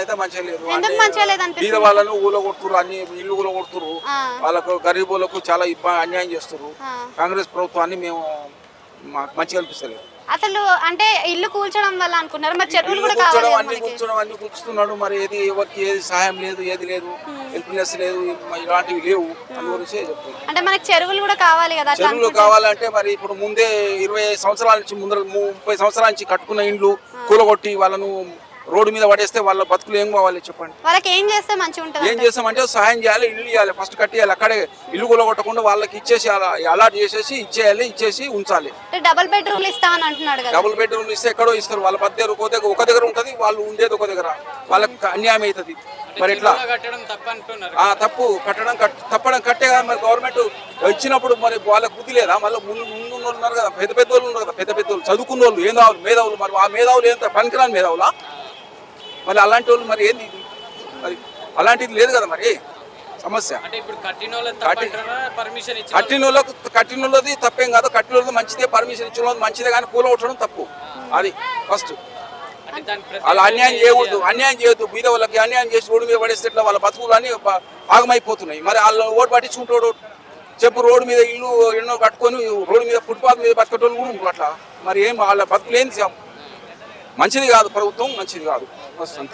అయితే మంచిగా లేదు. ఎందుకు మంచిగా లేదనిపిస్తుంది? బీద వాళ్ళను ఊలగొడుతురు, అన్ని ఇల్లు ఊలగొడుతురు, వాళ్ళకు గరీబులకు చాలా అన్యాయం చేస్తున్నారు. కాంగ్రెస్ ప్రభుత్వాన్ని మేము మంచిగా అనిపిస్తలేదు. అసలు అంటే ఇల్లు కూల్చడం వల్ల అనుకున్నారు, మరి చెరువులు కూడా కావాలి అన్ని కూర్చున్నాడు. మరి ఏది ఎవరికి ఏది సహాయం లేదు, ఏది లేదు, హెల్ప్నెస్ లేదు, ఇలాంటివి లేవు. అందుగురించే చెప్తాను. అంటే మనకి చెరువులు కూడా కావాలి కదా. చెరువులు కావాలంటే మరి ఇప్పుడు ముందే 20 సంవత్సరాల నుంచి ముందర 30 సంవత్సరాల నుంచి కట్టుకున్న ఇండ్లు కూలగొట్టి వాళ్ళను రోడ్డు మీద పడేస్తే వాళ్ళ బతుకులు ఏం కావాలి చెప్పండి. వాళ్ళకి ఏం చేస్తే మంచిగా ఉంటుంది? ఏం చేస్తామంటే సహాయం చేయాలి, ఇల్లు ఇవ్వాలి, ఫస్ట్ కట్టేయాలి. అక్కడే ఇల్లు కూలగొట్టకుండా వాళ్ళకి ఇచ్చేసి అలాట్ చేసేసి ఇచ్చేసి ఉంచాలి. డబుల్ బెడ్రూమ్లు ఇస్తామని అంటున్నాడు కదా. డబుల్ బెడ్రూమ్లు ఇస్తే ఎక్కడో ఇస్తారు. వాళ్ళ మధ్య ఒక దగ్గర ఉంటుంది, వాళ్ళు ఉండేది ఒక దగ్గర. వాళ్ళకి అన్యాయం అవుతుంది. మరి ఎట్లా తప్పు తప్పడం కట్టే కదా. మరి గవర్నమెంట్ ఇచ్చినప్పుడు మరి వాళ్ళకి బుద్ధి లేదా? మళ్ళీ ముందు ఉన్నారు కదా, పెద్ద వాళ్ళు ఉన్నారు కదా, పెద్ద వాళ్ళు చదువుకున్న వాళ్ళు, మేధావులు. మరి ఆ మేధావులు ఎంత పనికిరాని మేధావులా? మరి అలాంటి వాళ్ళు మరి ఏంది? మరి అలాంటిది లేదు కదా. మరి సమస్య కట్టినోళ్ళది తప్పేం కాదు, కట్టినోళ్ళది మంచిదే, పర్మిషన్ ఇచ్చిన వాళ్ళది మంచిదే, కానీ కూలగొట్టడం తప్పు. అది ఫస్ట్. వాళ్ళు అన్యాయం చేయవద్దు. బీద వాళ్ళకి అన్యాయం చేసి రోడ్డు మీద పడేస్తే వాళ్ళ బతుకులు అన్ని భాగమైపోతున్నాయి. మరి వాళ్ళు ఓటు పట్టించుకుంటాడు చెప్పు. రోడ్డు మీద ఇల్లు ఎన్నో కట్టుకొని రోడ్డు మీద ఫుట్పాత్ మీద బతికేటోళ్ళు కూడా ఉంటారు అట్లా. మరి ఏం వాళ్ళ బతుకులు ఏంది? మంచిది కాదు, ప్రభుత్వం మంచిది కాదు. ఫస్ట్ అంతే.